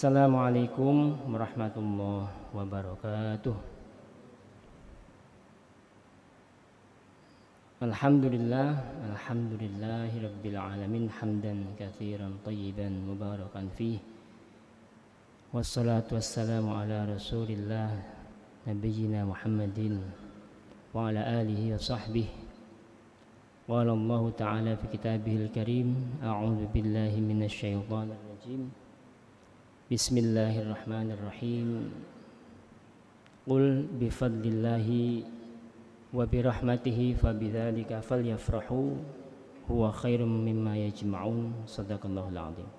Assalamualaikum warahmatullahi wabarakatuh. Alhamdulillahi rabbil alamin hamdan katsiran thayyiban mubarakan fih. Wassalatu wassalamu ala Rasulillah nabiyyina Muhammadin wa ala alihi wa sahbihi. Qala Allah ta'ala fi kitabihil karim, a'udzu billahi minasy syaithanir rajim. Bismillahirrahmanirrahim. Qul bifadlillahi wa birahmatihi fabidzalika falyafrahu huwa khairum mimma yajma'un. Shadaqallahul azim.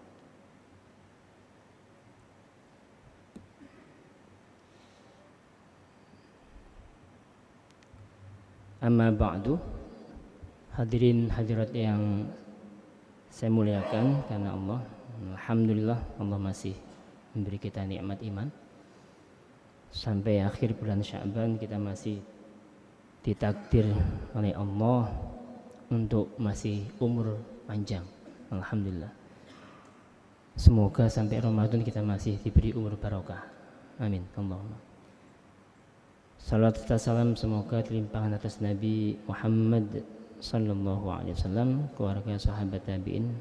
Amma ba'du. Hadirin hadirat yang saya muliakan karena Allah, alhamdulillah Allah masih memberi kita nikmat iman. Sampai akhir bulan Sya'ban kita masih ditakdir oleh Allah untuk masih umur panjang. Alhamdulillah. Semoga sampai Ramadan kita masih diberi umur barokah. Amin. Allahumma. Salawat serta salam semoga terlimpahkan atas Nabi Muhammad sallallahu alaihi wasallam, keluarga, sahabat, tabi'in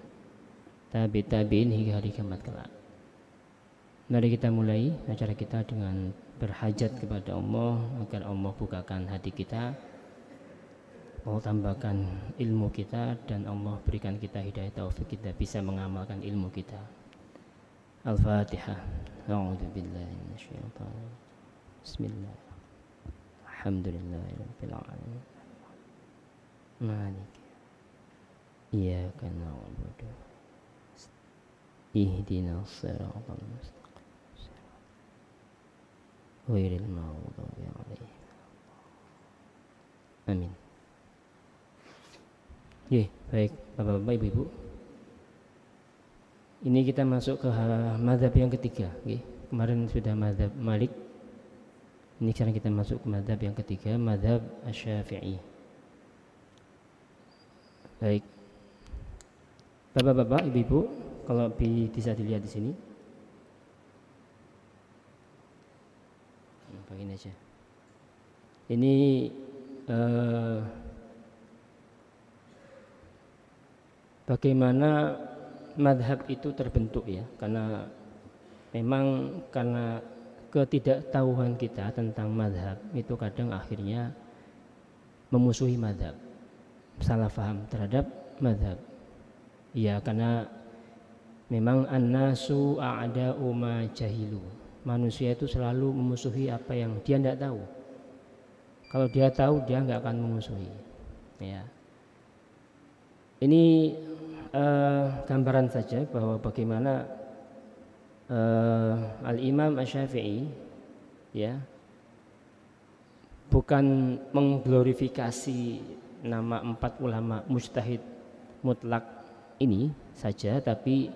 hingga hari kiamat kelak. Mari kita mulai acara kita dengan berhajat kepada Allah agar Allah bukakan hati kita, Allah tambahkan ilmu kita, dan Allah berikan kita hidayah taufik kita bisa mengamalkan ilmu kita. Al-Fatihah. A'udzubillahi minasyaitonir rajim. Bismillah. Alhamdulillahirabbil alamin. Malik. Iyyaka na'budu. Ihdinas siratal mustaqim. Ghairil maghdubi 'alaihim. Amin. Baik Bapak-bapak, Ibu-ibu. Ini kita masuk ke mazhab yang ketiga. Kemarin sudah mazhab Malik. Ini sekarang kita masuk ke mazhab yang ketiga, mazhab Asy-Syafi'i. Baik, Bapak-bapak, Ibu-ibu, kalau bisa dilihat di sini, begini aja. Ini bagaimana madhab itu terbentuk ya? Karena memang karena ketidaktahuan kita tentang madhab itu kadang akhirnya memusuhi madhab. Salah faham terhadap madhab. Ya, karena memang an-nasu a'da'u ma jahilu. Manusia itu selalu memusuhi apa yang dia tidak tahu. Kalau dia tahu, dia nggak akan memusuhi. Ya. Ini gambaran saja bahwa bagaimana Al-Imam Asy-Syafi'i ya bukan mengglorifikasi nama 4 ulama mujtahid mutlak ini saja, tapi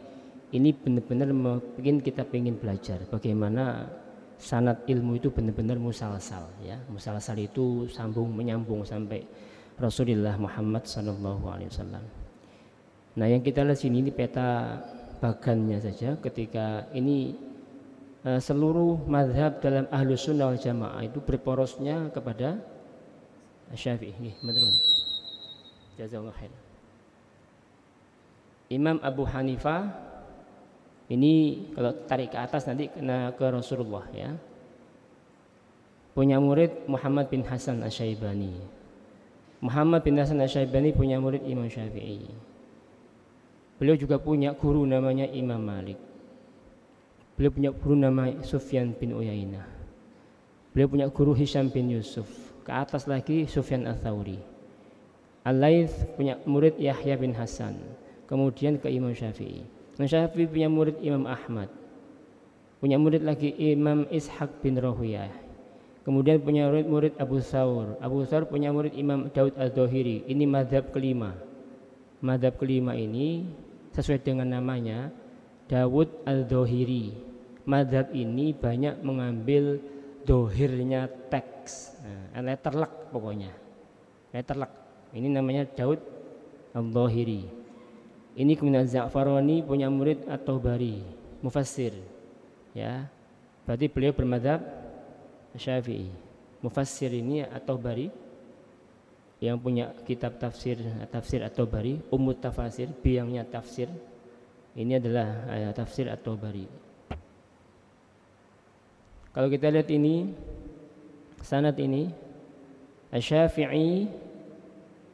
ini benar-benar bikin kita pengen belajar bagaimana sanad ilmu itu benar-benar musalsal ya. Musalsal itu sambung menyambung sampai Rasulullah Muhammad sallallahu alaihi wasallam. Nah, yang kita lihat sini ini peta bagannya saja, ketika ini seluruh mazhab dalam Ahlus Sunnah wal Jamaah itu berporosnya kepada Syafi'i. Betul. Jazakallahu khair. Imam Abu Hanifah ini kalau tarik ke atas nanti kena ke Rasulullah ya. Punya murid Muhammad bin Hasan Asy-Syaibani. Muhammad bin Hasan Asy-Syaibani punya murid Imam Syafi'i. Beliau juga punya guru namanya Imam Malik. Beliau punya guru namanya Sufyan bin Uyainah. Beliau punya guru Hisham bin Yusuf. Ke atas lagi Sufyan Ats-Tsauri. Al-Laits punya murid Yahya bin Hasan. Kemudian ke Imam Syafi'i. Imam Syafi'i punya murid Imam Ahmad. Punya murid lagi Imam Ishaq bin Rahuyah. Kemudian punya murid Abu Thawr. Abu Thawr punya murid Imam Daud Al-Dhahiri. Ini mazhab kelima. Mazhab kelima ini sesuai dengan namanya Daud Al-Dhahiri. Mazhab ini banyak mengambil dohirnya teks, letterlek pokoknya, letterlek. Ini namanya Daud Al-Dhahiri. Ini kemudian Za'farani punya murid At-Tabari, mufassir. Ya, berarti beliau bermadzhab Syafi'i. Mufassir ini At-Tabari yang punya kitab tafsir At-Tabari, Ummut Tafasir, biangnya tafsir. Ini adalah tafsir At-Tabari. Kalau kita lihat ini sanad ini Asy-Syafi'i,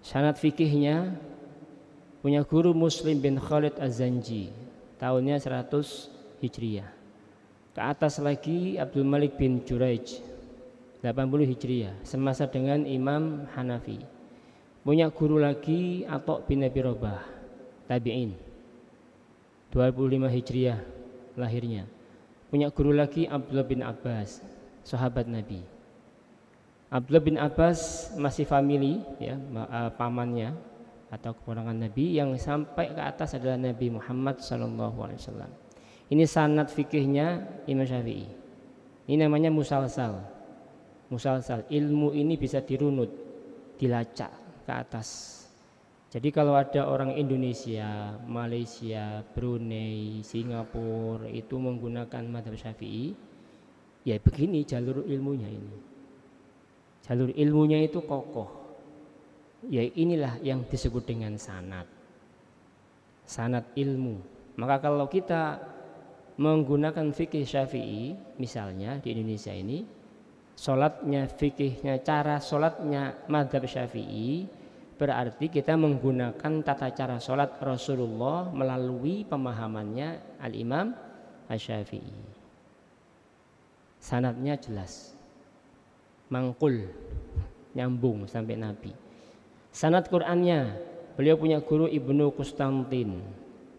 sanad fikihnya punya guru Muslim bin Khalid Az-Zanji, tahunnya 100 Hijriah. Ke atas lagi Abdul Malik bin Juraij, 80 Hijriah, semasa dengan Imam Hanafi. Punya guru lagi Atha bin Abi Rabah, tabi'in, 25 Hijriah lahirnya. Punya guru lagi Abdullah bin Abbas, sahabat Nabi. Abdullah bin Abbas masih family, ya, pamannya atau keponakan Nabi. Yang sampai ke atas adalah Nabi Muhammad SAW. Ini sanad fikihnya Imam Syafi'i. Ini namanya musalsal. Musalsal, ilmu ini bisa dirunut, dilacak ke atas. Jadi kalau ada orang Indonesia, Malaysia, Brunei, Singapura itu menggunakan mazhab Syafi'i, ya begini jalur ilmunya ini. Jalur ilmunya itu kokoh. Ya inilah yang disebut dengan sanad. Sanad ilmu. Maka kalau kita menggunakan fikih Syafi'i, misalnya di Indonesia ini, sholatnya, fikihnya, cara sholatnya mazhab Syafi'i, berarti kita menggunakan tata cara sholat Rasulullah melalui pemahamannya Al-Imam Asy-Syafi'i. Sanadnya jelas, mangkul, nyambung sampai Nabi. Sanad Qur'annya, beliau punya guru Ibnu Qustantin,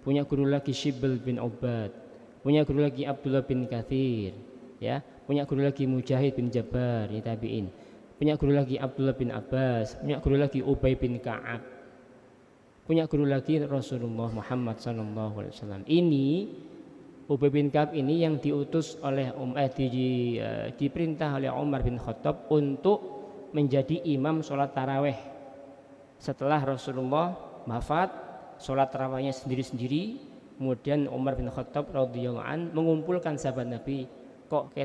punya guru lagi Shibl bin Ubad, punya guru lagi Abdullah bin Katsir, ya, punya guru lagi Mujahid bin Jabbar, ya, tabi'in, punya guru lagi Abdullah bin Abbas, punya guru lagi Ubay bin Ka'ab, punya guru lagi Rasulullah Muhammad SAW. Ini Ubay bin Ka'ab ini yang diutus oleh diperintah oleh Umar bin Khattab untuk menjadi imam sholat taraweh setelah Rasulullah wafat. Sholat tarawehnya sendiri-sendiri. Kemudian Umar bin Khattab radhiyallahu an mengumpulkan sahabat Nabi. Kok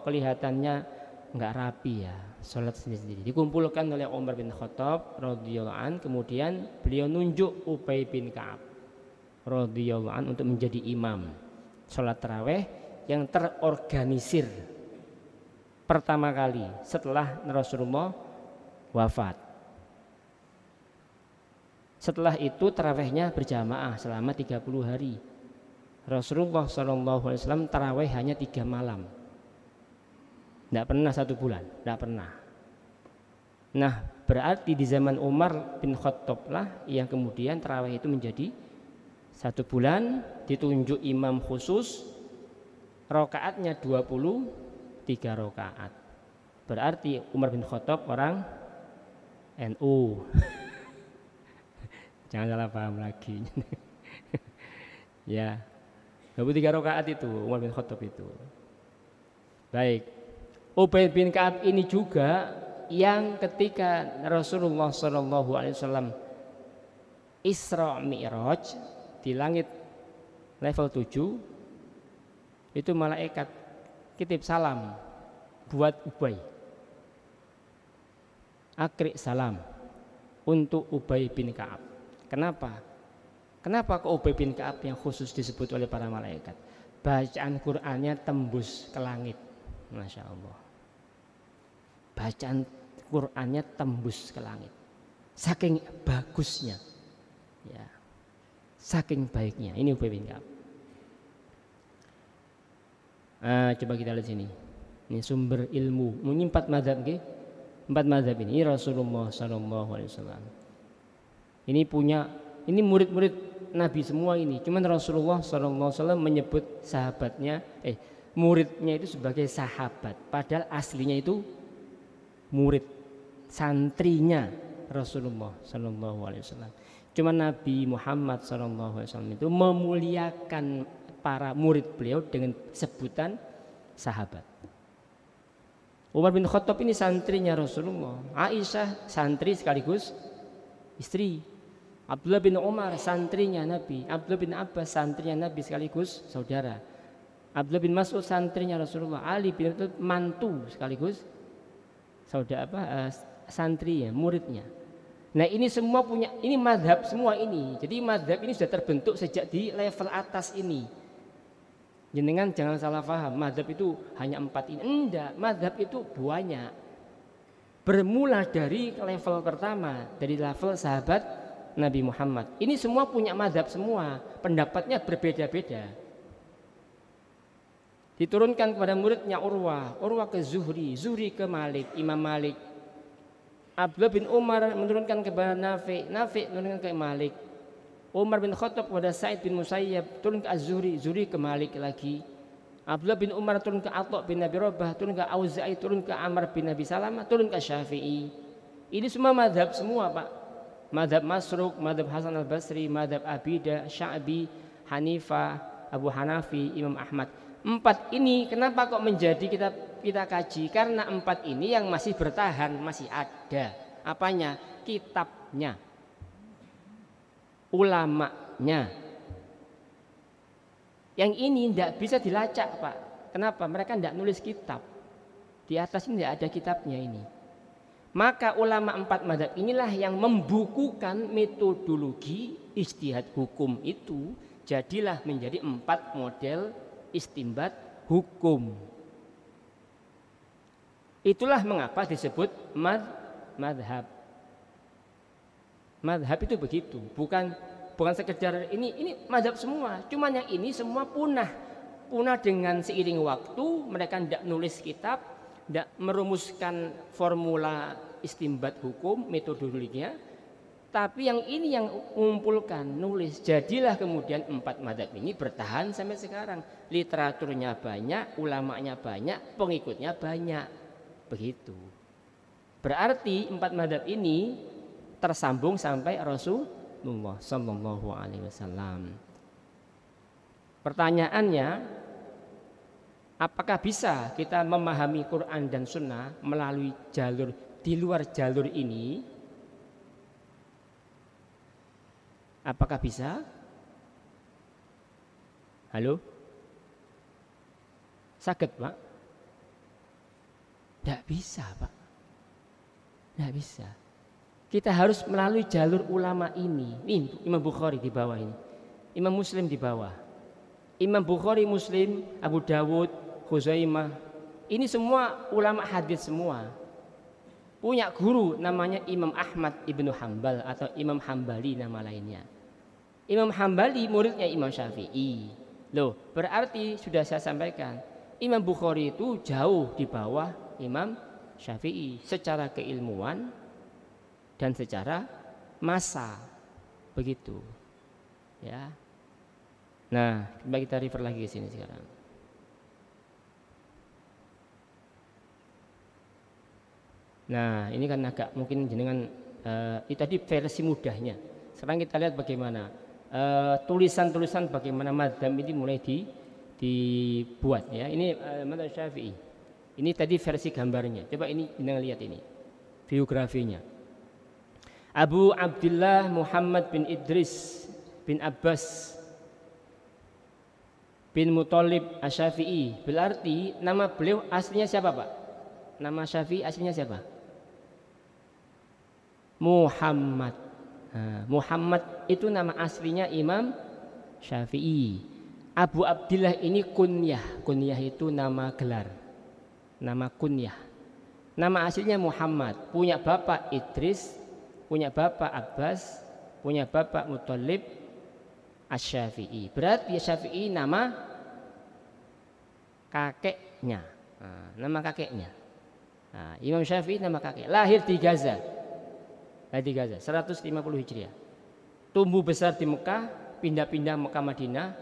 kelihatannya enggak rapi ya, sholat sendiri-sendiri. Dikumpulkan oleh Umar bin Khattab radhiyallahu an. Kemudian beliau nunjuk Ubay bin Ka'ab radhiyallahu an untuk menjadi imam sholat taraweh yang terorganisir pertama kali setelah Rasulullah wafat. Setelah itu tarawehnya berjamaah selama 30 hari. Rasulullah SAW taraweh hanya 3 malam. Tidak pernah 1 bulan, tidak pernah. Nah, berarti di zaman Umar bin Khattab lah yang kemudian taraweh itu menjadi 1 bulan, ditunjuk imam khusus, rakaatnya 23 rakaat. Berarti Umar bin Khattab orang NU. Jangan salah paham lagi. Ya, 23 rakaat itu Umar bin Khattab itu. Baik, Ubay bin Ka'ab ini juga yang ketika Rasulullah SAW Isra Mi'raj di langit level 7, itu malaikat kitip salam buat Ubay. Akri salam untuk Ubay bin Ka'ab. Kenapa? Kenapa kok Ubay bin Ka'ab yang khusus disebut oleh para malaikat? Bacaan Qur'annya tembus ke langit. Masya Allah. Bacaan Qur'annya tembus ke langit. Saking bagusnya, ya, saking baiknya. Ini Ubay bin Ka'ab. Coba kita lihat sini. Ini sumber ilmu. Ini 4 mazhab, okay? 4 mazhab ini Rasulullah SAW. Ini murid-murid Nabi semua ini. Cuman Rasulullah SAW menyebut sahabatnya, muridnya itu sebagai sahabat. Padahal aslinya itu murid, santrinya Rasulullah SAW. Cuman Nabi Muhammad SAW itu memuliakan para murid beliau dengan sebutan sahabat. Umar bin Khattab ini santrinya Rasulullah. Aisyah santri sekaligus istri. Abdullah bin Umar santrinya Nabi. Abdullah bin Abbas santrinya Nabi sekaligus saudara. Abdullah bin Mas'ud santrinya Rasulullah, Ali bin Abi Thalib mantu sekaligus santri ya, muridnya. Nah ini semua punya, ini madhab semua ini. Jadi madhab ini sudah terbentuk sejak di level atas ini. Jenengan jangan salah paham, madhab itu hanya 4 ini. Enggak, madhab itu banyak. Bermula dari level pertama, dari level sahabat Nabi Muhammad. Ini semua punya madhab semua, pendapatnya berbeda-beda. Diturunkan kepada muridnya Urwah ke Zuhri, Zuhri ke Malik, Imam Malik. Abdullah bin Umar menurunkan kepada Nafi menurunkan ke Malik. Umar bin Khattab kepada Sa'id bin Musayyab, turun ke Az-Zuhri, Zuhri ke Malik lagi. Abdullah bin Umar turun ke Atha bin Abi Rabah, turun ke Auza'i, turun ke Amr bin Abi Salamah, turun ke Syafi'i. Ini semua madhab semua Pak. Madhab Masruq, madhab Hasan al-Basri, madhab Abidah, Sya'bi, Hanifah, Abu Hanafi, Imam Ahmad. 4 ini kenapa kok menjadi kita kaji? Karena 4 ini yang masih bertahan, masih ada. Apanya? Kitabnya, ulamanya. Yang ini tidak bisa dilacak Pak. Kenapa? Mereka tidak nulis kitab. Di atas ini tidak ada kitabnya ini. Maka ulama 4 mazhab inilah yang membukukan metodologi ijtihad hukum itu. Jadilah menjadi 4 model istimbat hukum. Itulah mengapa disebut madhab. Madhab itu begitu, bukan sekedar ini madhab semua. Cuman yang ini semua punah dengan seiring waktu. Mereka tidak nulis kitab, tidak merumuskan formula istimbat hukum, metodologinya. Tapi yang ini yang mengumpulkan, nulis. Jadilah kemudian 4 madhab ini bertahan sampai sekarang. Literaturnya banyak, ulamanya banyak, pengikutnya banyak. Begitu. Berarti 4 madhab ini tersambung sampai Rasulullah Sallallahu Alaihi Wasallam. Pertanyaannya, apakah bisa kita memahami Quran dan Sunnah melalui jalur di luar jalur ini? Apakah bisa? Halo? Sakit Pak? Tidak bisa Pak. Tidak bisa. Kita harus melalui jalur ulama ini. Ini Imam Bukhari di bawah ini. Imam Muslim di bawah. Imam Bukhari, Muslim, Abu Dawud, Khuzaimah. Ini semua ulama hadis semua. Punya guru namanya Imam Ahmad ibnu Hambal atau Imam Hambali nama lainnya. Imam Hambali muridnya Imam Syafi'i. Loh, berarti sudah saya sampaikan, Imam Bukhari itu jauh di bawah Imam Syafi'i secara keilmuan dan secara masa. Begitu. Ya. Nah, coba kita refer lagi ke sini sekarang. Nah, ini kan agak mungkin jenengan itu tadi versi mudahnya. Sekarang kita lihat bagaimana tulisan-tulisan bagaimana madzhab ini mulai dibuat ya. Ini madzhab Syafi'i. Ini tadi versi gambarnya. Coba ini jenengan lihat ini. Biografinya. Abu Abdullah Muhammad bin Idris bin Abbas bin Muthalib Asy-Syafi'i. Berarti nama beliau aslinya siapa, Pak? Nama Syafi'i aslinya siapa? Muhammad. Nah, Muhammad itu nama aslinya Imam Syafi'i. Abu Abdillah ini kunyah. Kunyah itu nama gelar. Nama kunyah. Nama aslinya Muhammad. Punya bapak Idris, punya bapak Abbas, punya bapak Muthalib Asy-Syafi'i. Berarti Syafi'i nama kakeknya. Nah, nama kakeknya. Nah, Imam Syafi'i nama kakek. Lahir di Gaza. 150 Hijriah. Tumbuh besar di Mekah, pindah-pindah Mekah Madinah,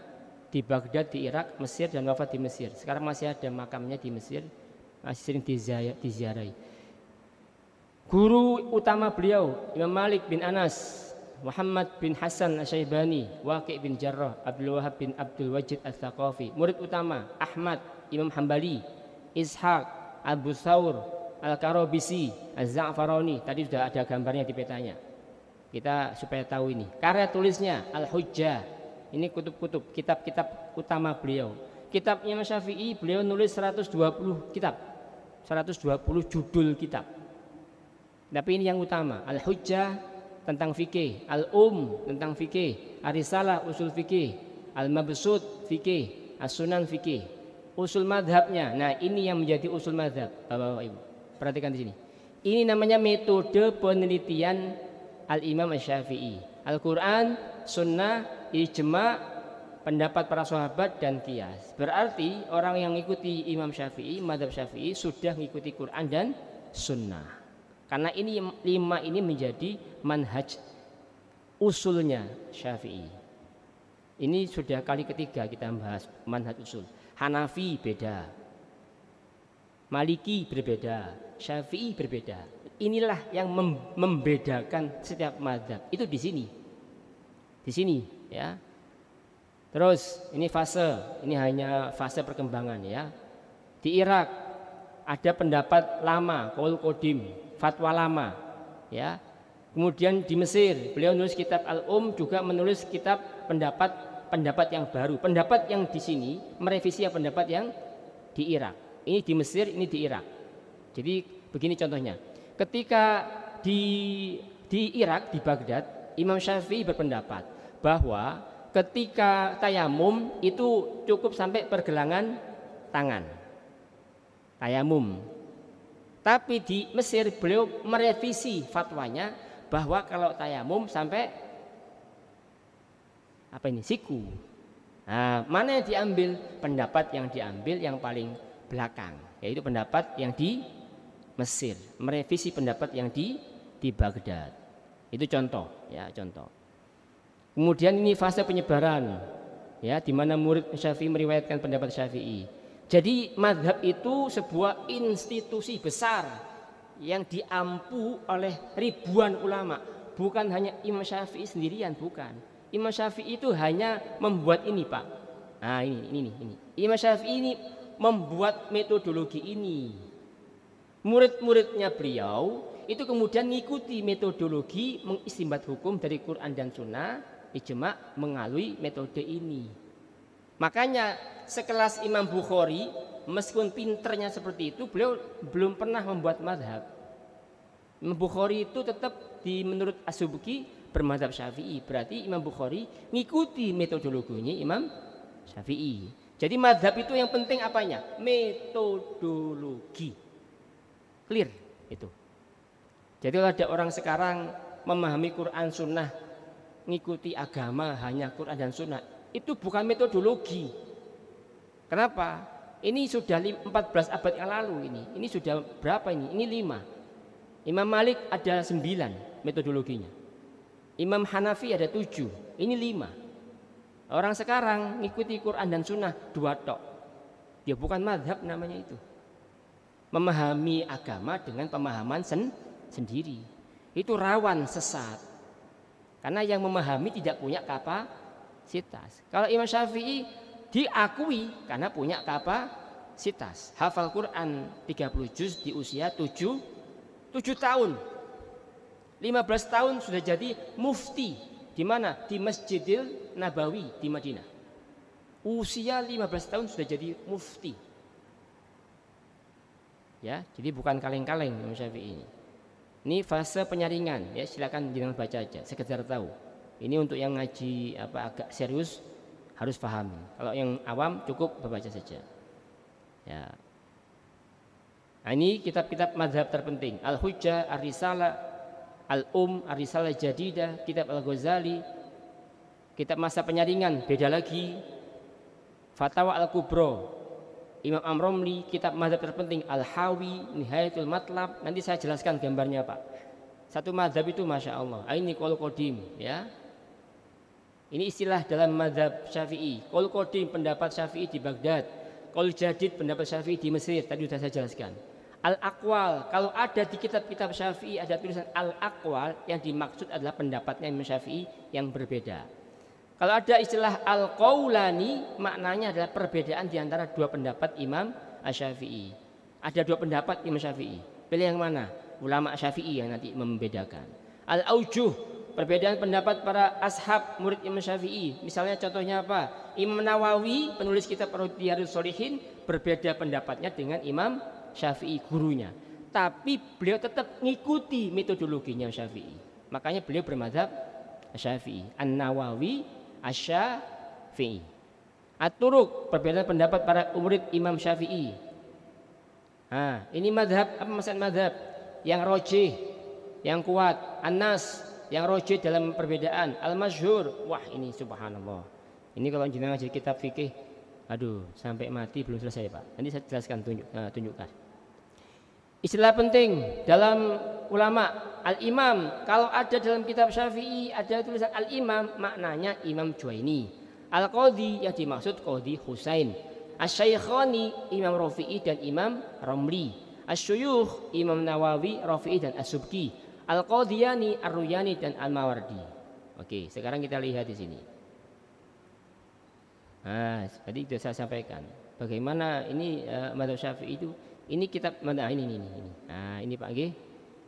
di Baghdad, di Irak, Mesir, dan wafat di Mesir. Sekarang masih ada makamnya di Mesir, masih sering diziarahi. Guru utama beliau Imam Malik bin Anas, Muhammad bin Hasan Asy-Syaibani, Waqi' bin Jarrah, Abdul Wahab bin Abdul Wajid Ats-Tsaqafi. Murid utama Ahmad, Imam Hambali, Ishaq, Abu Thawr, Al-Karabisi, Az-Za'farani. Tadi sudah ada gambarnya di petanya. Kita supaya tahu ini. Karya tulisnya Al-Hujjah. Ini kutub-kutub, kitab-kitab utama beliau. kitabnya Imam Syafi'i beliau nulis 120 kitab, 120 judul kitab. Tapi ini yang utama, Al-Hujjah tentang fikih, tentang fikih, Ar-Risalah usul fikih, Al-Mabsut fikih, As-Sunan fikih, usul madhabnya. Nah, ini yang menjadi usul madhab, Bapak Ibu. Perhatikan di sini. Ini namanya metode penelitian Al-Imam Asy-Syafi'i. Al-Quran, Sunnah, Ijma', pendapat para sahabat dan qiyas. Berarti orang yang mengikuti Imam Syafi'i, madhab Syafi'i sudah mengikuti Quran dan Sunnah. Karena ini 5 ini menjadi manhaj usulnya Syafi'i. Ini sudah kali ketiga kita bahas manhaj usul. Hanafi beda, Maliki berbeda, Syafi'i berbeda. Inilah yang membedakan setiap madhab. Itu di sini, ya. Terus ini hanya fase perkembangan, ya. Di Irak ada pendapat lama, qaul qadim, fatwa lama, ya. Kemudian di Mesir beliau menulis kitab juga menulis kitab pendapat yang baru. Pendapat yang di sini merevisi pendapat yang di Irak. Ini di Mesir, ini di Irak. Jadi begini contohnya. Ketika di Irak, di Baghdad, Imam Syafi'i berpendapat bahwa ketika tayamum itu cukup sampai pergelangan tangan. Tayamum. Tapi di Mesir beliau merevisi fatwanya bahwa kalau tayamum sampai siku. Nah, mana yang diambil? Pendapat yang diambil yang paling belakang, yaitu pendapat yang di Mesir, merevisi pendapat yang di Baghdad. Itu contoh, ya, contoh. Kemudian ini fase penyebaran, ya, di mana murid Syafi'i meriwayatkan pendapat Syafi'i. Jadi mazhab itu sebuah institusi besar yang diampu oleh ribuan ulama, bukan hanya Imam Syafi'i sendirian, bukan. Imam Syafi'i itu hanya membuat ini, Pak. Nah, ini. Imam Syafi'i ini membuat metodologi ini. Murid-muridnya beliau itu kemudian mengikuti metodologi mengistinbat hukum dari Quran dan Sunnah, ijma' melalui metode ini. Makanya sekelas Imam Bukhari, meskipun pinternya seperti itu, beliau belum pernah membuat madhab. Imam Bukhari itu tetap menurut As-Subki bermadhab Syafi'i. Berarti Imam Bukhari mengikuti metodologinya Imam Syafi'i. Jadi madhab itu yang penting apanya? Metodologi. Clear itu. Jadi kalau ada orang sekarang memahami Quran Sunnah, mengikuti agama hanya Quran dan Sunnah, itu bukan metodologi. Kenapa? Ini sudah 14 abad yang lalu ini. Ini sudah berapa ini? Ini 5. Imam Malik ada 9 metodologinya. Imam Hanafi ada 7. Ini 5. Orang sekarang ngikuti Quran dan Sunnah 2 tok. Ya bukan madhab namanya itu. Memahami agama dengan pemahaman sendiri. Itu rawan sesat. Karena yang memahami tidak punya kapasitas. Kalau Imam Syafi'i diakui karena punya kapasitas. Hafal Quran 30 juz di usia 7 tahun. 15 tahun sudah jadi mufti. Di mana? Di Masjidil Nabawi di Madinah. Usia 15 tahun sudah jadi mufti. Ya, jadi bukan kaleng-kaleng Imam Syafi'i ini. Ini fase penyaringan, ya, silakan jangan baca aja, sekedar tahu. Ini untuk yang ngaji agak serius harus pahami. Kalau yang awam cukup membaca saja. Ya. Nah, ini kitab-kitab mazhab terpenting. Al-Hujjah, Ar-Risalah, Ar-Risalah Jadidah, kitab Al-Ghazali, kitab masa penyaringan beda lagi. Fatawa Al-Kubra, Imam Amromli, kitab mazhab terpenting Al-Hawi, Nihayatul Matlab. Nanti saya jelaskan gambarnya, Pak. Satu mazhab itu Masya Allah. Ini qaul qadim, ya. Ini istilah dalam mazhab Syafi'i. Qaul qadim pendapat Syafi'i di Baghdad. Qaul jadid pendapat Syafi'i di Mesir. Tadi sudah saya jelaskan. Al-Aqwal, kalau ada di kitab-kitab Syafi'i ada tulisan Al-Aqwal, yang dimaksud adalah pendapatnya Imam Syafi'i yang berbeda. Kalau ada istilah Al-Qaulani, maknanya adalah perbedaan di antara 2 pendapat Imam Asy-Syafi'i. Ada 2 pendapat Imam Syafi'i. Pilih yang mana? Ulama Syafi'i yang nanti membedakan. Al-Aujuh, perbedaan pendapat para ashab murid Imam Syafi'i. Misalnya contohnya apa? Imam Nawawi penulis kitab Riyadhus Shalihin berbeda pendapatnya dengan Imam Syafi'i gurunya. Tapi beliau tetap ngikuti metodologinya Syafi'i. Makanya beliau bermadzhab Syafi'i. An-Nawawi Asy-Syafi'i. At-Turuq perbedaan pendapat para murid Imam Syafi'i. Nah, ini madhab apa masalah madhab? Yang rojih, yang kuat. An-Nas yang rojih dalam perbedaan. Al-Masyhur, wah ini subhanallah. Ini kalau jenengan ngaji kitab fikih, aduh sampai mati belum selesai Pak. Nanti saya jelaskan tunjukkan. Istilah penting dalam ulama al-imam. Kalau ada dalam kitab Syafi'i ada tulisan al-imam, maknanya Imam Juwaini. Al-Qadhi yang dimaksud Qadhi Husain. Asy-Syaikhani Imam Rafi'i dan Imam Ramli. Asy-Syuyukh Imam Nawawi, Rafi'i dan As-Subki. Al-Qadhiyani, Ar-Ruyani dan Al-Mawardi. Oke, sekarang kita lihat di sini. Nah, tadi sudah saya sampaikan. Bagaimana ini mazhab Syafi'i itu? Ini kitab mana ini. Nah, ini Pak G.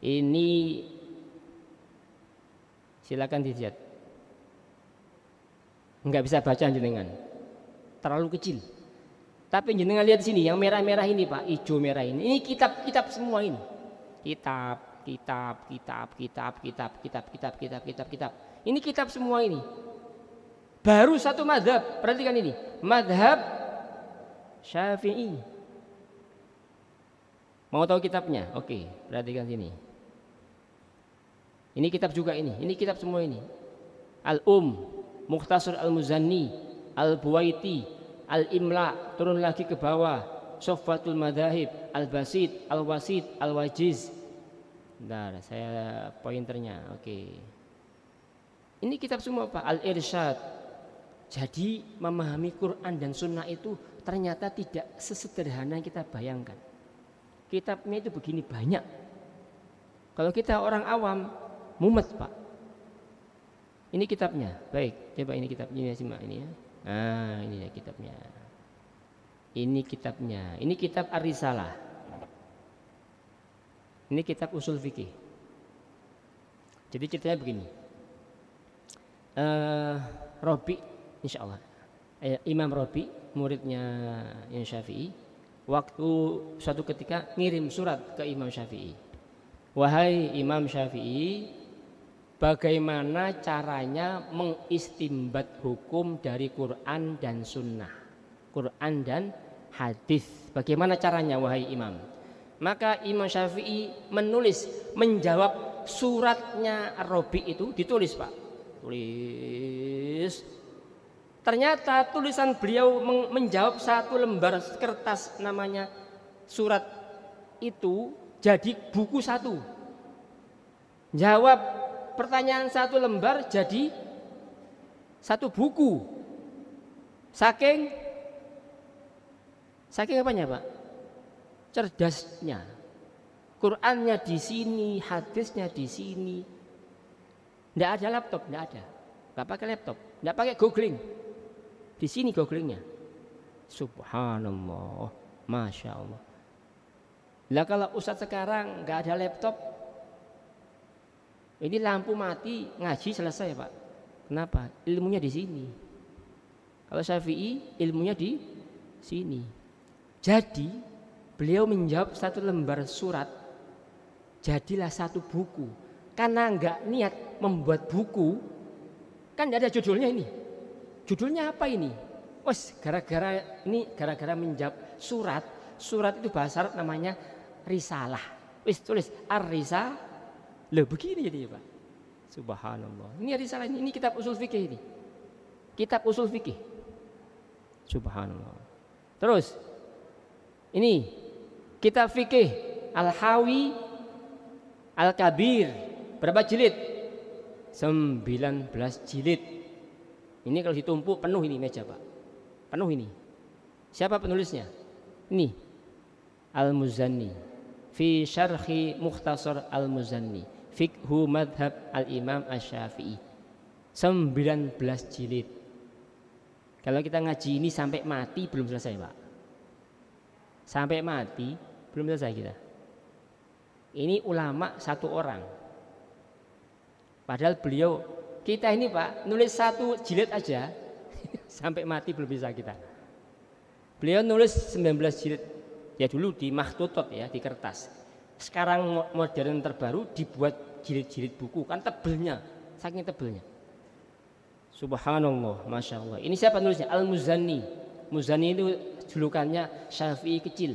Ini silakan dilihat. Enggak bisa baca jenengan. Terlalu kecil. Tapi jenengan lihat di sini yang merah-merah ini Pak, hijau merah ini. Ini kitab-kitab semua ini. Kitab. Ini kitab semua ini. Baru satu mazhab. Perhatikan ini. Mazhab Syafi'i. Mau tahu kitabnya? Oke, perhatikan sini. Ini kitab juga ini. Ini kitab semua ini. Mukhtasar Al-Muzanni, Al-Buwaiti, Al-Imla, turun lagi ke bawah. Soffatul Madahib, Al-Basit, Al-Wasit, Al-Wajiz. Bentar, saya pointernya. Oke. Ini kitab semua Pak, Al-Irsyad. Jadi memahami Quran dan Sunnah itu ternyata tidak sesederhana yang kita bayangkan. Kitabnya itu begini banyak. Kalau kita orang awam, mumet Pak. Ini kitabnya. Baik, coba ini kitabnya simak ini ya. Nah, ini ya kitabnya. Ini kitabnya. Ini kitab Ar-Risalah. Ini kitab usul fikih. Jadi ceritanya begini. Robi, insya Allah. Imam Robi, muridnya Imam Syafi'i, waktu suatu ketika ngirim surat ke Imam Syafi'i. Wahai Imam Syafi'i, bagaimana caranya mengistimbat hukum dari Quran dan Sunnah, Quran dan hadis? Bagaimana caranya wahai Imam? Maka Imam Syafi'i menjawab suratnya Robi itu ditulis Pak. Tulis. Ternyata tulisan beliau menjawab satu lembar kertas namanya surat itu jadi buku satu. Jawab pertanyaan satu lembar jadi satu buku. Saking apanya Pak? Cerdasnya. Qurannya di sini, hadisnya di sini. Tidak ada laptop, tidak ada. Tidak pakai laptop, tidak pakai googling. Di sini googlingnya. Subhanallah, masya Allah. Lah kalau ustadz sekarang nggak ada laptop, ini lampu mati ngaji selesai Pak. Kenapa? Ilmunya di sini. Kalau Syafi'i ilmunya di sini. Jadi beliau menjawab satu lembar surat, jadilah satu buku. Karena enggak niat membuat buku, kan tidak ada judulnya ini. Judulnya apa ini? Gara-gara menjawab surat itu bahasa Arab namanya risalah. Tulis ar-risalah. Loh begini jadi Pak. Subhanallah. Ini risalah ini kitab usul fikih ini. Kitab usul fikih. Subhanallah. Terus ini kitab fikih Al-Hawi Al-Kabir. Berapa jilid? 19 jilid. Ini kalau ditumpuk penuh ini meja Pak. Penuh ini. Siapa penulisnya? Ini Al-Muzanni fi syarhi Mukhtasar Al-Muzanni Fiqhu Madhab Al-Imam Asy-Syafi'i. 19 jilid. Kalau kita ngaji ini sampai mati belum selesai Pak. Sampai mati belum selesai kita. Ini ulama satu orang. Padahal beliau, kita ini Pak, nulis 1 jilid aja sampai mati belum bisa kita. Beliau nulis 19 jilid. Ya dulu di makhtutot ya, di kertas. Sekarang modern terbaru dibuat jilid-jilid buku, kan tebelnya, saking tebelnya. Subhanallah, Masya Allah. Ini siapa nulisnya? Al-Muzani. Muzani itu julukannya Syafi'i kecil,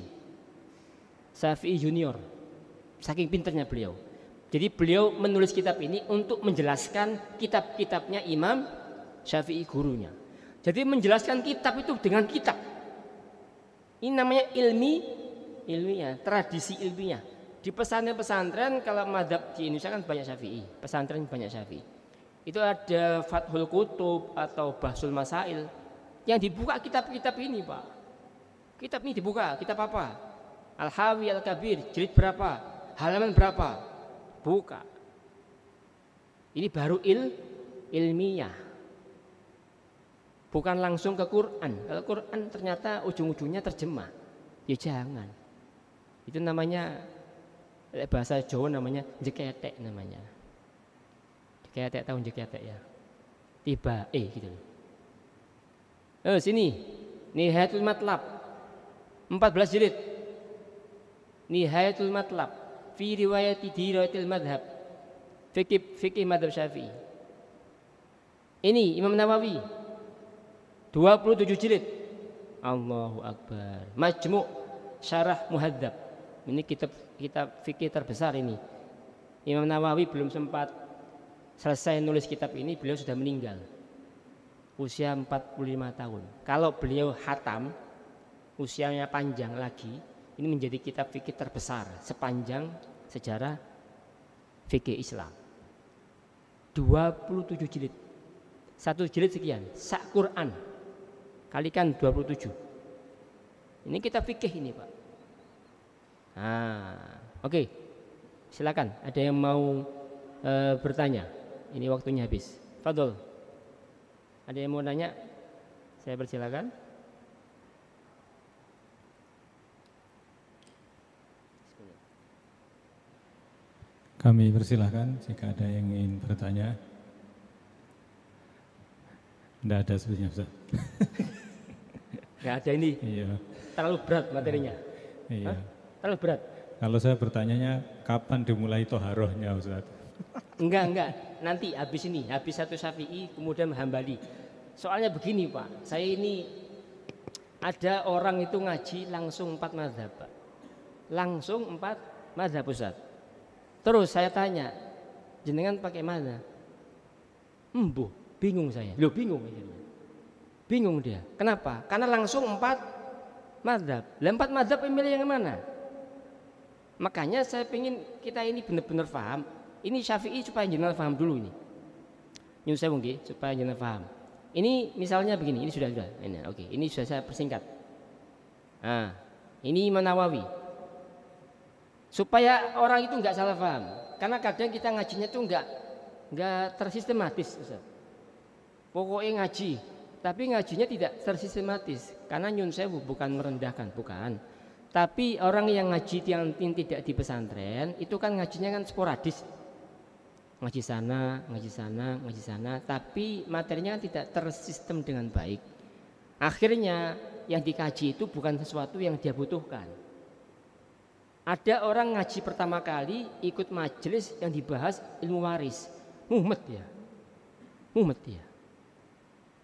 Syafi'i junior. Saking pinternya beliau. Jadi beliau menulis kitab ini untuk menjelaskan kitab-kitabnya Imam Syafi'i gurunya. Jadi menjelaskan kitab itu dengan kitab. Ini namanya ilmiah, tradisi ilmiah. Di pesantren kalau madhab di Indonesia kan banyak Syafi'i, pesantren banyak Syafi'i. Itu ada Fathul Qutub atau Bahsul Masail yang dibuka kitab-kitab ini Pak. Kitab ini dibuka, kitab apa? Al-Hawi Al-Kabir, jilid berapa? Halaman berapa? Buka. Ini baru ilmiah. Bukan langsung ke Quran. Kalau Quran ternyata ujung-ujungnya terjemah. Ya jangan. Itu namanya bahasa Jawa namanya jeketek namanya. Jeketek, tahu jeketek ya. Tiba gitu. Sini. Nihayatul Matlab. 14 jilid. Nihayatul Matlab fi riwayatil madhab. Fikih madhab Syafi'i. Ini Imam Nawawi. 27 jilid. Allahu Akbar. Majmu' Syarah Muhadzab. Ini kitab fikih terbesar ini. Imam Nawawi belum sempat selesai nulis kitab ini, beliau sudah meninggal. Usia 45 tahun. Kalau beliau hatam, usianya panjang lagi, ini menjadi kitab fikih terbesar sepanjang sejarah fikih Islam. 27 jilid. 1 jilid sekian, sak Quran. Kalikan 27. Ini kitab fikih ini, Pak. Oke. Silakan, ada yang mau bertanya? Ini waktunya habis. Fadol. Ada yang mau nanya? Saya persilakan. Kami persilahkan jika ada yang ingin bertanya. Tidak ada sebenarnya, Ustaz. Nggak ada ini. Iya. Terlalu berat materinya. Iya. Terlalu berat. Kalau saya bertanyanya kapan dimulai toharohnya, Ustaz? Enggak. Nanti habis ini, habis 1 Syafi'i kemudian Hambali. Soalnya begini Pak, saya ini ada orang itu ngaji langsung 4 mazhab Pak. Langsung 4 mazhab Ustaz. Terus saya tanya, jenengan pakai mana? Bingung saya. Bingung dia. Kenapa? Karena langsung 4 mazhab. 4 mazhab milih yang mana? Makanya saya pengen kita ini benar-benar paham. Ini Syafi'i supaya jenengan paham dulu ini. Nyun saya mungkin supaya jenengan paham. Ini misalnya begini, ini sudah. Ini oke, ini sudah saya persingkat. Ini Imam Nawawi. Supaya orang itu enggak salah paham. Karena kadang kita ngajinya tuh enggak tersistematis, Ustaz. Pokoknya ngaji, tapi ngajinya tidak tersistematis. Karena nyun sewu bukan merendahkan, bukan. Tapi orang yang ngaji yang tidak di pesantren itu kan ngajinya kan sporadis. Ngaji sana, tapi materinya tidak tersistem dengan baik. Akhirnya yang dikaji itu bukan sesuatu yang dia butuhkan. Ada orang ngaji pertama kali ikut majelis yang dibahas ilmu waris, mumet dia.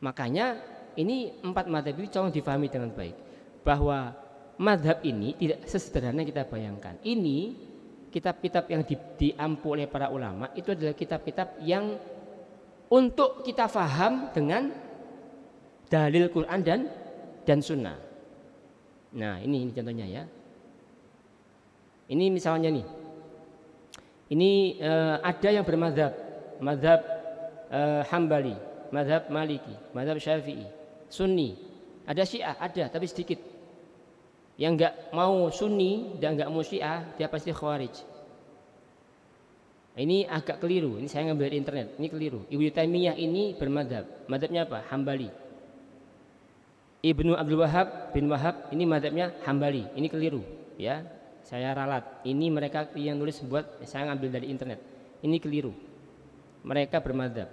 Makanya ini 4 madhab itu tolong difahami dengan baik, bahwa madhab ini tidak sesederhana kita bayangkan. Ini kitab-kitab yang diampu oleh para ulama itu adalah kitab-kitab yang untuk kita faham dengan dalil Quran dan Sunnah. Nah ini contohnya ya. Ini misalnya nih. Ini ada yang bermadhab, madhab Hambali, madhab Maliki, madhab Syafi'i, Sunni. Ada Syiah, ada tapi sedikit. Yang enggak mau Sunni dan enggak mau Syiah, dia pasti Khawarij. Ini agak keliru. Ini saya ngambil dari internet. Ini keliru. Ibnu Taimiyah ini bermadhab. Madhabnya apa? Hambali. Ibnu Abdul Wahab bin Wahab ini madhabnya Hambali. Ini keliru. Ya, saya ralat. Ini mereka yang nulis buat saya ngambil dari internet. Ini keliru. Mereka bermadzhab.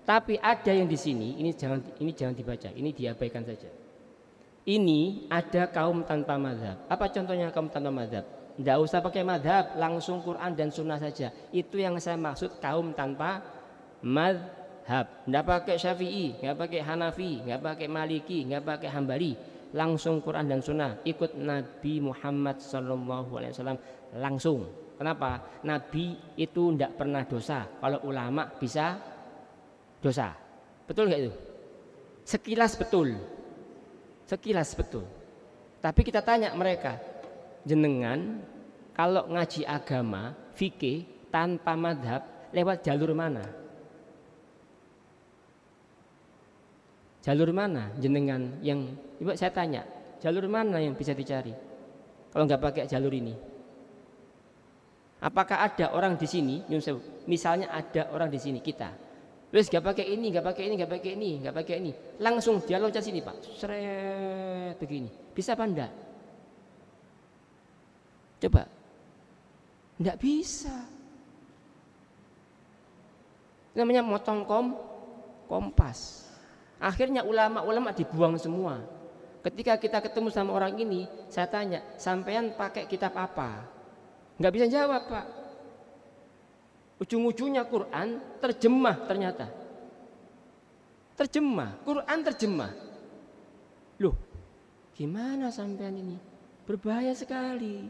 Tapi ada yang di sini, ini jangan dibaca, ini diabaikan saja. Ini ada kaum tanpa madzhab. Apa contohnya kaum tanpa madzhab? Tidak usah pakai madzhab, langsung Quran dan Sunnah saja. Itu yang saya maksud kaum tanpa madzhab. Tidak pakai Syafi'i, nggak pakai Hanafi, nggak pakai Maliki, nggak pakai Hambali. Langsung Quran dan Sunnah. Ikut Nabi Muhammad SAW langsung. Kenapa? Nabi itu tidak pernah dosa. Kalau ulama bisa dosa. Betul nggak itu? Sekilas betul. Sekilas betul. Tapi kita tanya mereka, jenengan kalau ngaji agama, fikih tanpa madhab lewat jalur mana? Jalur mana jenengan yang, ibu saya tanya, jalur mana yang bisa dicari? Kalau nggak pakai jalur ini. Apakah ada orang di sini, misalnya ada orang di sini kita, terus nggak pakai ini, nggak pakai ini, nggak pakai ini, nggak pakai ini, langsung dia loncat sini pak, seret begini, bisa apa enggak? Coba, enggak bisa. Namanya motong kompas. Akhirnya ulama dibuang semua. Ketika kita ketemu sama orang ini, saya tanya, sampean pakai kitab apa? Nggak bisa jawab pak. Ujung-ujungnya Quran terjemah ternyata. Terjemah, Quran terjemah. Loh, gimana sampean ini? Berbahaya sekali.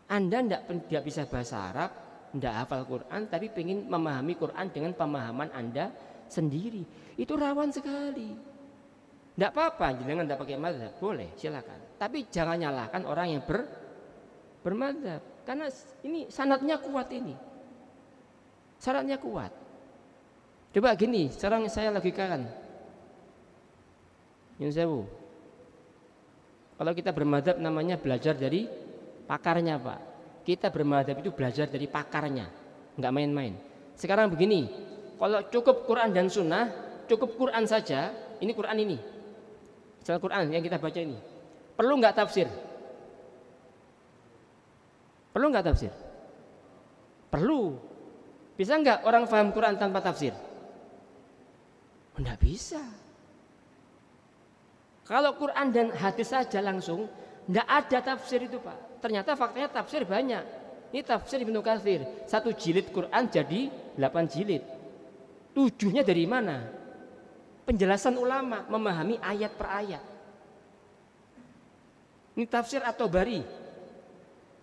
Anda tidak bisa bahasa Arab, tidak hafal Quran, tapi ingin memahami Quran dengan pemahaman Anda sendiri. Itu rawan sekali. Tidak apa-apa, jangan tidak pakai mazhab, boleh, silakan. Tapi jangan nyalahkan orang yang bermadzhab, karena ini sanadnya kuat ini. Syaratnya kuat. Coba gini, sekarang saya logikakan. Yunsewu. Kalau kita bermadzhab namanya belajar dari pakarnya, Pak. Kita bermadzhab itu belajar dari pakarnya, nggak main-main. Sekarang begini, kalau cukup Quran dan Sunnah, cukup Quran saja. Ini Quran ini. Al-Quran yang kita baca ini perlu nggak tafsir? Perlu nggak tafsir? Perlu. Bisa nggak orang paham Quran tanpa tafsir? Nggak bisa. Kalau Quran dan hadis saja langsung, nggak ada tafsir itu pak. Ternyata faktanya tafsir banyak. Ini tafsir Ibnu Katsir, 1 jilid Quran jadi 8 jilid. 7-nya dari mana? Penjelasan ulama, memahami ayat per ayat. Ini tafsir At-Tabari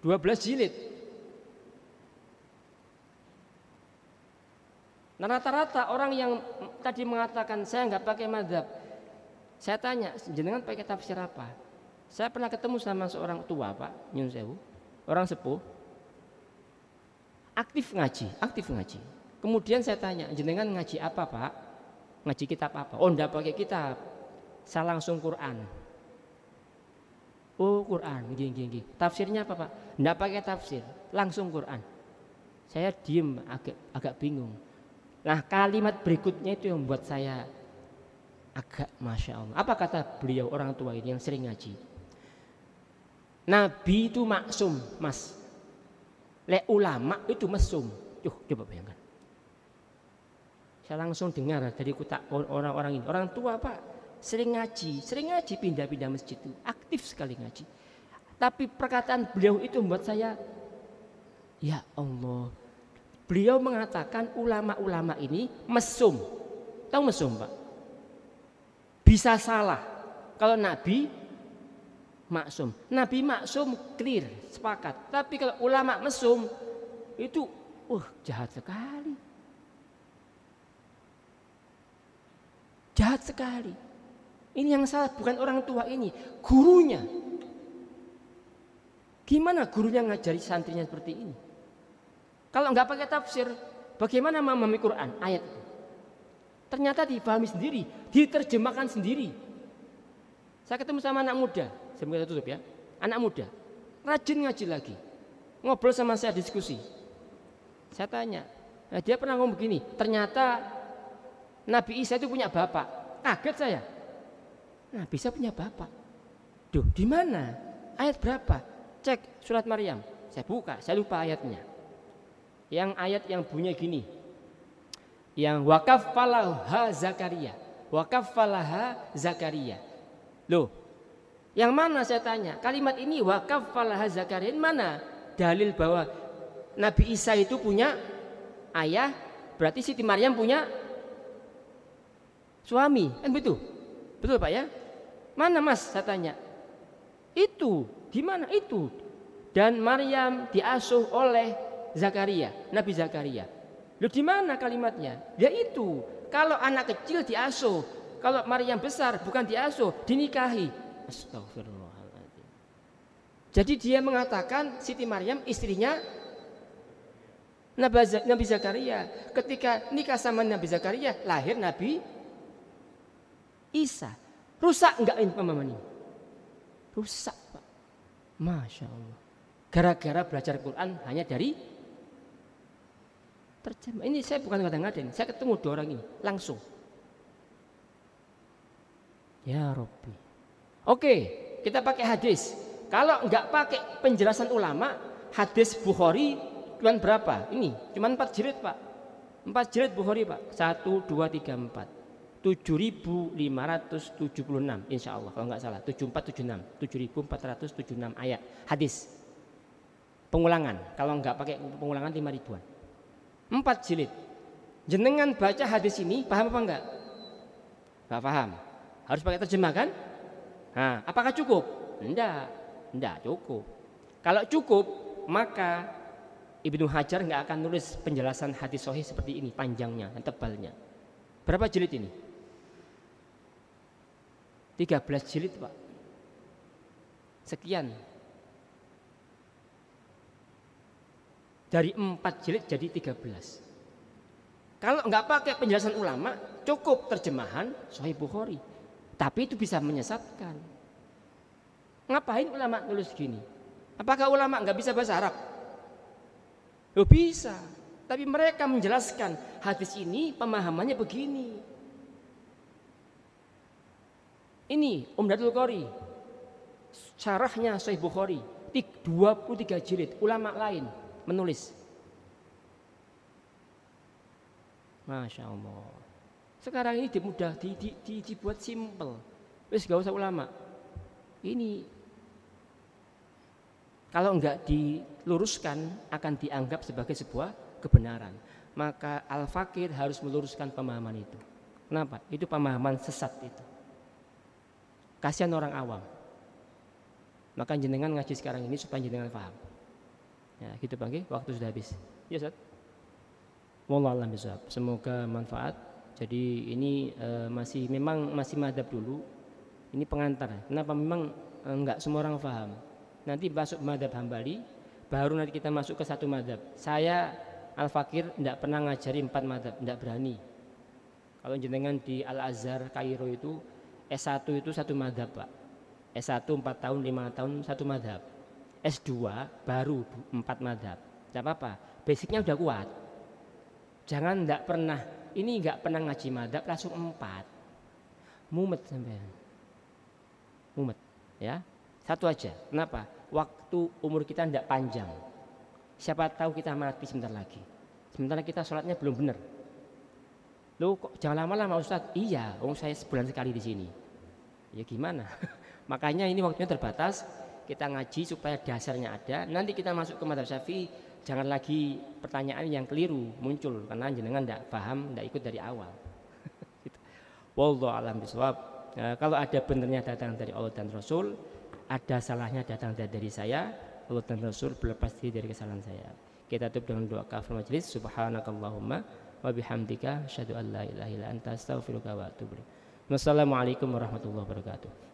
12 jilid. Nah rata-rata orang yang tadi mengatakan saya nggak pakai mazhab, saya tanya, jenengan pakai tafsir apa? Saya pernah ketemu sama seorang tua pak, nyun sewu, orang sepuh, aktif ngaji. Kemudian saya tanya, jenengan ngaji apa pak? Ngaji kitab apa? Oh enggak pakai kitab, saya langsung Quran. Oh Quran, gini. Tafsirnya apa pak? Enggak pakai tafsir, langsung Quran. Saya diem, agak bingung. Nah kalimat berikutnya itu yang membuat saya agak masya Allah. Apa kata beliau orang tua ini yang sering ngaji? Nabi itu maksum, mas. Le ulama itu mesum. Coba bayangkan. Saya langsung dengar dari orang-orang ini. Orang tua pak, sering ngaji pindah-pindah masjid itu, aktif sekali ngaji. Tapi perkataan beliau itu membuat saya, ya Allah. Beliau mengatakan ulama-ulama ini mesum. Tahu mesum pak? Bisa salah. Kalau Nabi maksum. Nabi maksum clear, sepakat. Tapi kalau ulama mesum itu jahat sekali. Jahat sekali. Ini yang salah bukan orang tua ini, gurunya. Gimana gurunya ngajari santrinya seperti ini? Kalau nggak pakai tafsir, bagaimana memahami Quran ayat itu? Ternyata dipahami sendiri, diterjemahkan sendiri. Saya ketemu sama anak muda, sebelum kita tutup ya. Anak muda, rajin ngaji lagi. Ngobrol sama saya, diskusi. Saya tanya, dia pernah ngomong begini, ternyata Nabi Isa itu punya bapak. Kaget saya. Nabi Isa punya bapak. Duh, di mana? Ayat berapa? Cek surat Maryam. Saya buka, saya lupa ayatnya. Yang ayat yang bunyinya gini. Yang wakaffalaha Zakaria. Wakaffalaha Zakaria. Loh, yang mana saya tanya? Kalimat ini wakaffalaha Zakaria mana? Dalil bahwa Nabi Isa itu punya ayah, berarti Siti Maryam punya suami, kan betul? Betul Pak ya? Mana Mas? Saya tanya. Itu, di mana itu? Dan Maryam diasuh oleh Zakaria, Nabi Zakaria. Loh di mana kalimatnya? Ya itu. Kalau anak kecil diasuh, kalau Maryam besar bukan diasuh, dinikahi. Astagfirullahaladzim. Jadi dia mengatakan Siti Maryam istrinya Nabi Zakaria. Ketika nikah sama Nabi Zakaria, lahir Nabi Isa. Rusak enggak ini pemahaman ini? Rusak Pak. Masya Allah. Gara-gara belajar Quran hanya dari terjemah. Ini saya bukan ngada-ngadain. Saya ketemu 2 orang ini langsung. Ya Rabbi. Oke, kita pakai hadis. Kalau enggak pakai penjelasan ulama, hadis Bukhari cuma berapa? Ini cuma 4 jilid Pak. 4 jilid Bukhari Pak. 1, 2, 3, 4. 7.576 insya Allah kalau nggak salah 7476 7.476 ayat hadis pengulangan, kalau nggak pakai pengulangan 5.000-an 4 jilid. Jenengan baca hadis ini paham apa enggak? Nggak paham, harus pakai terjemah kan? Nah, apakah cukup? Enggak cukup. Kalau cukup maka Ibnu Hajar nggak akan nulis penjelasan hadis sahih seperti ini panjangnya dan tebalnya. Berapa jilid ini? 13 jilid Pak. Sekian. Dari 4 jilid jadi 13. Kalau nggak pakai penjelasan ulama, cukup terjemahan Sahih Bukhari. Tapi itu bisa menyesatkan. Ngapain ulama nulis gini? Apakah ulama nggak bisa bahasa Arab? Loh bisa. Tapi mereka menjelaskan hadis ini pemahamannya begini. Ini Umdatul Qari, syarahnya Sahih Bukhari, 23 jilid, ulama lain menulis. Masya Allah. Sekarang ini mudah dibuat simpel. Wis gak usah ulama. Ini kalau enggak diluruskan akan dianggap sebagai sebuah kebenaran. Maka al-fakir harus meluruskan pemahaman itu. Kenapa? Itu pemahaman sesat itu. Kasihan orang awam. Maka jenengan ngaji sekarang ini supaya jenengan paham. Ya, gitu Bang, waktu sudah habis. Ya, Ustaz. Wallahu a'lam bishawab. Semoga manfaat. Jadi ini masih madhab dulu. Ini pengantar. Kenapa memang enggak semua orang paham. Nanti masuk madhab Hambali, baru nanti kita masuk ke satu madhab. Saya Al-Fakir enggak pernah ngajari 4 madhab, enggak berani. Kalau jenengan di Al-Azhar Kairo itu S1 itu 1 madhab Pak. S1 4 tahun, 5 tahun 1 madhab. S2 baru 4 madhab. Tidak apa-apa, basicnya udah kuat. Jangan enggak pernah ngaji madhab langsung 4. Mumet sampean. Mumet ya. Satu aja. Kenapa? Waktu umur kita enggak panjang. Siapa tahu kita mati sebentar lagi. Sementara kita sholatnya belum benar. Loh kok jangan lama-lama Ustaz? Iya, saya sebulan sekali di sini. Ya gimana? Makanya ini waktunya terbatas. Kita ngaji supaya dasarnya ada. Nanti kita masuk ke mazhab Syafi'i, jangan lagi pertanyaan yang keliru muncul karena jenengan tidak paham, tidak ikut dari awal. Wallahu a'lam bishawab. Kalau ada benernya datang dari Allah dan Rasul, ada salahnya datang dari saya. Allah dan Rasul berlepas diri dari kesalahan saya. Kita tutup dengan doa kafir majelis. Subhanakallahumma wa bihamdika asyhadu an la ilaha illa anta astaghfiruka wa atubu ilaik. Wassalamualaikum warahmatullahi wabarakatuh.